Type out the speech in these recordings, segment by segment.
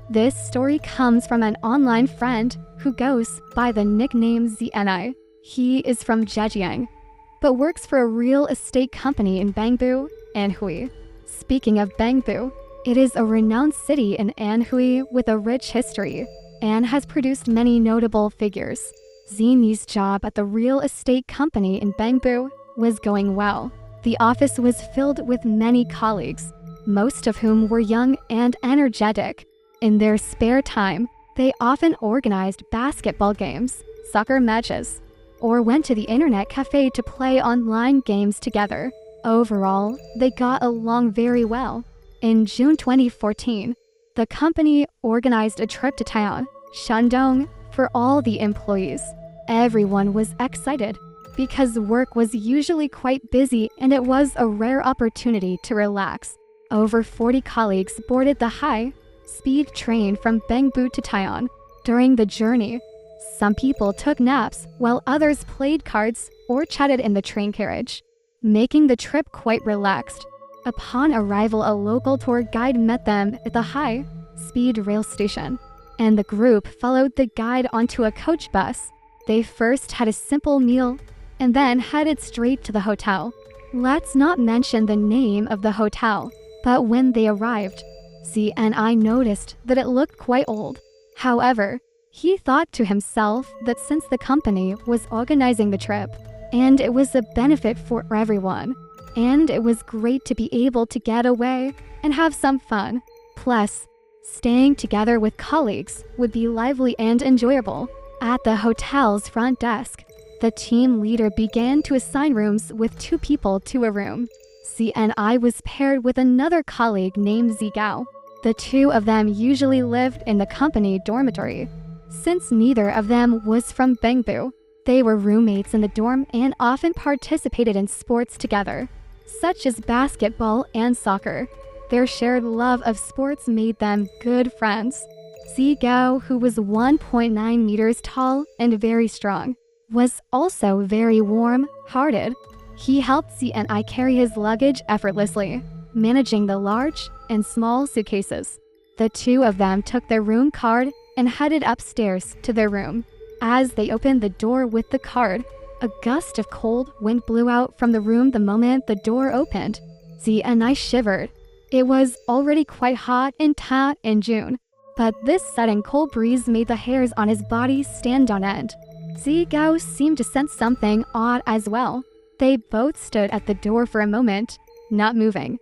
This story comes from an online friend who goes by the nickname ZNI. He is from Zhejiang, but works for a real estate company in Bangbu, Anhui. Speaking of Bangbu, it is a renowned city in Anhui with a rich history and has produced many notable figures. Zini's job at the real estate company in Bangbu was going well. The office was filled with many colleagues, most of whom were young and energetic. In their spare time, they often organized basketball games, soccer matches, or went to the internet cafe to play online games together. Overall, they got along very well. In June 2014, the company organized a trip to Taiwan, Shandong, for all the employees. Everyone was excited because work was usually quite busy and it was a rare opportunity to relax. Over 40 colleagues boarded the high-speed train from Bangbu to Taiwan. During the journey, some people took naps while others played cards or chatted in the train carriage, making the trip quite relaxed. Upon arrival, a local tour guide met them at the high-speed rail station, and the group followed the guide onto a coach bus. They first had a simple meal and then headed straight to the hotel. Let's not mention the name of the hotel, but when they arrived, Z and I noticed that it looked quite old. However, he thought to himself that since the company was organizing the trip, and it was a benefit for everyone, and it was great to be able to get away and have some fun. Plus, staying together with colleagues would be lively and enjoyable. At the hotel's front desk, the team leader began to assign rooms with 2 people to a room. Z and I was paired with another colleague named Zigao. The 2 of them usually lived in the company dormitory. Since neither of them was from Bangbu, they were roommates in the dorm and often participated in sports together, such as basketball and soccer. Their shared love of sports made them good friends. Zigao, who was 1.9 meters tall and very strong, was also very warm-hearted. He helped Z and I carry his luggage effortlessly, managing the large and small suitcases. The 2 of them took their room card and headed upstairs to their room. As they opened the door with the card, a gust of cold wind blew out from the room the moment the door opened. Z and I shivered. It was already quite hot in Taiwan in June, but this sudden cold breeze made the hairs on his body stand on end. Zigao seemed to sense something odd as well. They both stood at the door for a moment, not moving.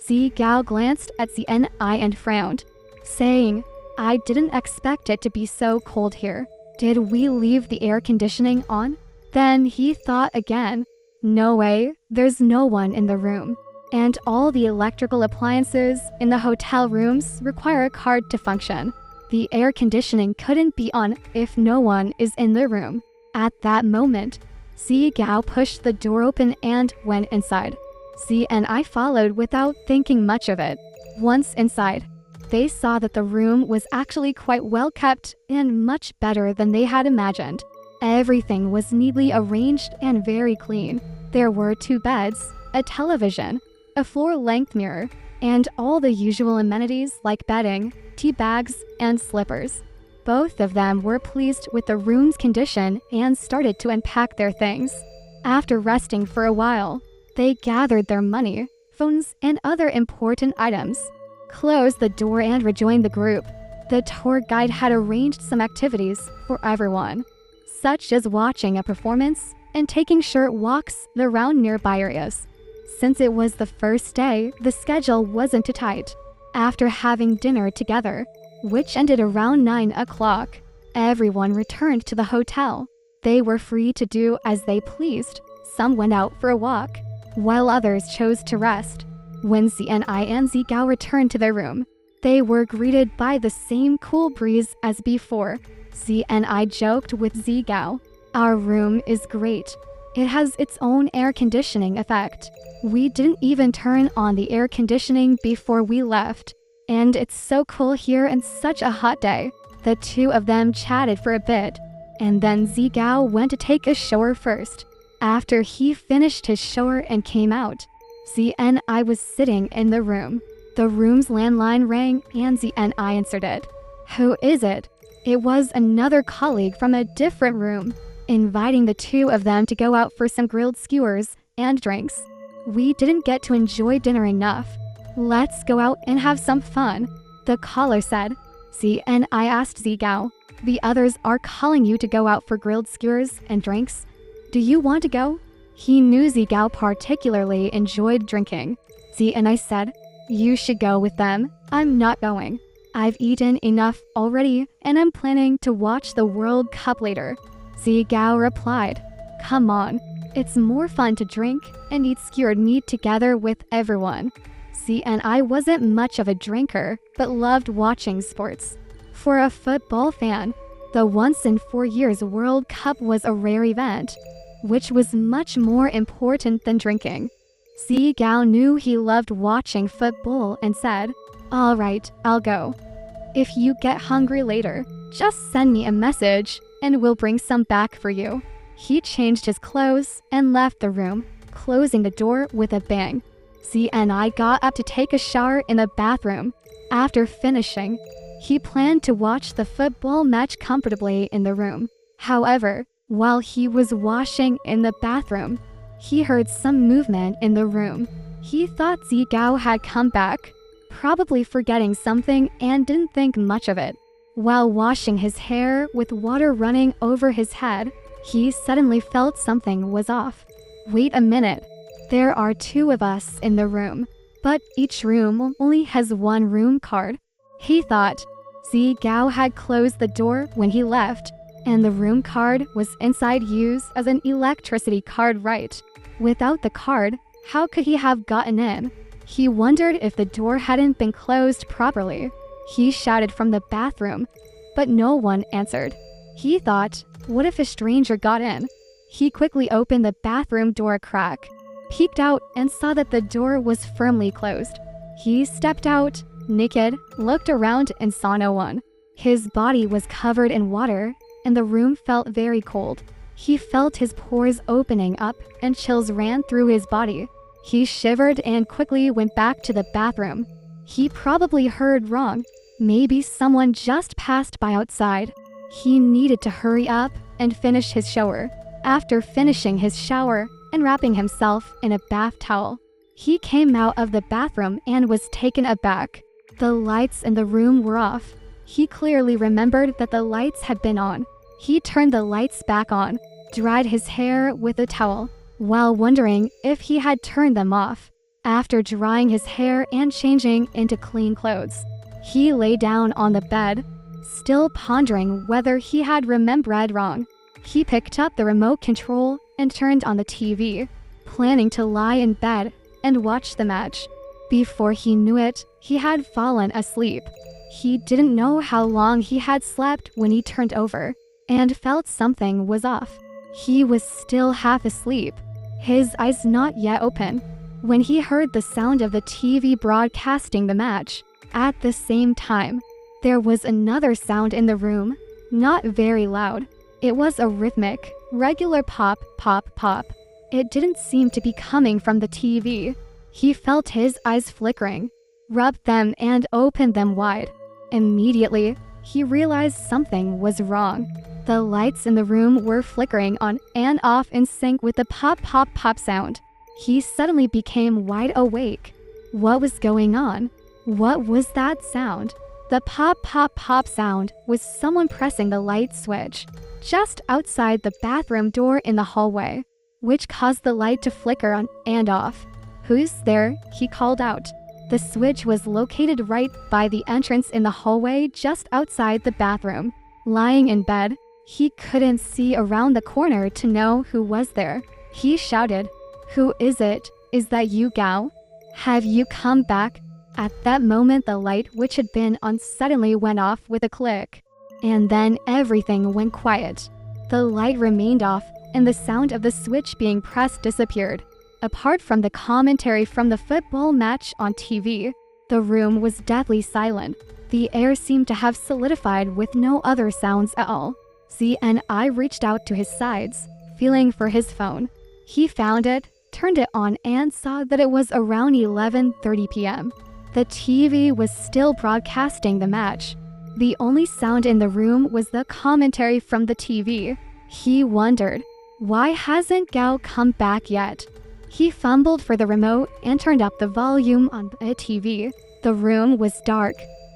Zigao glanced at ZNI and frowned, saying, "I didn't expect it to be so cold here. Did we leave the air conditioning on?" Then he thought again. No way, there's no one in the room. And all the electrical appliances in the hotel rooms require a card to function. The air conditioning couldn't be on if no one is in the room. At that moment, Zigao pushed the door open and went inside. Z and I followed without thinking much of it. Once inside, they saw that the room was actually quite well kept and much better than they had imagined. Everything was neatly arranged and very clean. There were 2 beds, a television, a floor-length mirror, and all the usual amenities like bedding, tea bags, and slippers. Both of them were pleased with the room's condition and started to unpack their things. After resting for a while, they gathered their money, phones, and other important items, closed the door, and rejoined the group. The tour guide had arranged some activities for everyone, such as watching a performance and taking short walks around nearby areas. Since it was the first day, the schedule wasn't too tight. After having dinner together, which ended around 9 o'clock, everyone returned to the hotel. They were free to do as they pleased. Some went out for a walk, while others chose to rest. When ZNI and Zigao returned to their room, they were greeted by the same cool breeze as before. ZNI joked with Zigao, "Our room is great. It has its own air conditioning effect. We didn't even turn on the air conditioning before we left. And it's so cool here and such a hot day." The 2 of them chatted for a bit, and then Zigao went to take a shower first. After he finished his shower and came out, Z and I was sitting in the room. The room's landline rang and Z and I answered it. Who is it? It was another colleague from a different room, inviting the two of them to go out for some grilled skewers and drinks. We didn't get to enjoy dinner enough. Let's go out and have some fun, the caller said. See, and I asked Zigao, the others are calling you to go out for grilled skewers and drinks. Do you want to go? He knew Zigao particularly enjoyed drinking. See, and I said, you should go with them. I'm not going. I've eaten enough already, and I'm planning to watch the World Cup later. Zigao replied, come on. It's more fun to drink and eat skewered meat together with everyone. See, and I wasn't much of a drinker, but loved watching sports. For a football fan, the once in 4 years World Cup was a rare event, which was much more important than drinking. Zigao knew he loved watching football and said, all right, I'll go. If you get hungry later, just send me a message and we'll bring some back for you. He changed his clothes and left the room, closing the door with a bang. Z and I got up to take a shower in the bathroom. After finishing, he planned to watch the football match comfortably in the room. However, while he was washing in the bathroom, he heard some movement in the room. He thought Zigao had come back, probably forgetting something, and didn't think much of it. While washing his hair with water running over his head, he suddenly felt something was off. Wait a minute. There are 2 of us in the room, but each room only has 1 room card. He thought. Zigao had closed the door when he left, and the room card was inside used as an electricity card, right? Without the card, how could he have gotten in? He wondered if the door hadn't been closed properly. He shouted from the bathroom, but no one answered. He thought, what if a stranger got in? He quickly opened the bathroom door a crack, peeked out, and saw that the door was firmly closed. He stepped out, naked, looked around, and saw no one. His body was covered in water, and the room felt very cold. He felt his pores opening up, and chills ran through his body. He shivered and quickly went back to the bathroom. He probably heard wrong. Maybe someone just passed by outside. He needed to hurry up and finish his shower. After finishing his shower and wrapping himself in a bath towel, he came out of the bathroom and was taken aback. The lights in the room were off. He clearly remembered that the lights had been on. He turned the lights back on, dried his hair with a towel, while wondering if he had turned them off. After drying his hair and changing into clean clothes, he lay down on the bed, still pondering whether he had remembered wrong. He picked up the remote control and turned on the TV, planning to lie in bed and watch the match. Before he knew it, he had fallen asleep. He didn't know how long he had slept when he turned over and felt something was off. He was still half asleep, his eyes not yet open, when he heard the sound of the TV broadcasting the match. At the same time, there was another sound in the room, not very loud. It was a rhythmic, regular pop, pop, pop. It didn't seem to be coming from the TV. He felt his eyes flickering, rubbed them and opened them wide. Immediately, he realized something was wrong. The lights in the room were flickering on and off in sync with the pop, pop, pop sound. He suddenly became wide awake. What was going on? What was that sound? The pop, pop, pop sound was someone pressing the light switch just outside the bathroom door in the hallway, which caused the light to flicker on and off. Who's there? He called out. The switch was located right by the entrance in the hallway just outside the bathroom. Lying in bed, he couldn't see around the corner to know who was there. He shouted, "Who is it? Is that you, Gao? Have you come back?" At that moment, the light which had been on suddenly went off with a click. And then everything went quiet. The light remained off, and the sound of the switch being pressed disappeared. Apart from the commentary from the football match on TV, the room was deathly silent. The air seemed to have solidified with no other sounds at all. Z and I reached out to his sides, feeling for his phone. He found it, turned it on, and saw that it was around 11:30 p.m. The TV was still broadcasting the match. The only sound in the room was the commentary from the TV. He wondered, why hasn't Gao come back yet? He fumbled for the remote and turned up the volume on the TV. The room was dark,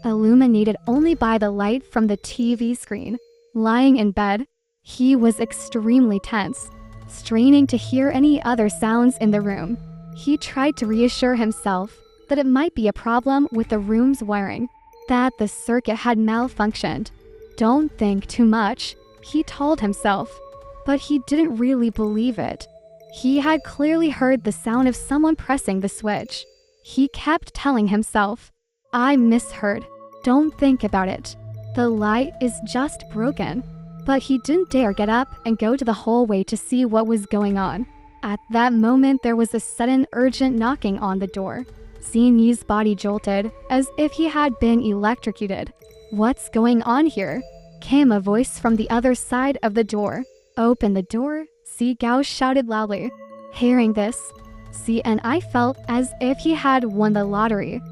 illuminated only by the light from the TV screen. Lying in bed, he was extremely tense, straining to hear any other sounds in the room. He tried to reassure himself that it might be a problem with the room's wiring, that the circuit had malfunctioned. Don't think too much, he told himself, but he didn't really believe it. He had clearly heard the sound of someone pressing the switch. He kept telling himself, I misheard. Don't think about it. The light is just broken. But he didn't dare get up and go to the hallway to see what was going on. At that moment, there was a sudden urgent knocking on the door. Xinyi's body jolted, as if he had been electrocuted. What's going on here? Came a voice from the other side of the door. Open the door, Xi Gao shouted loudly. Hearing this, Xi and I felt as if he had won the lottery.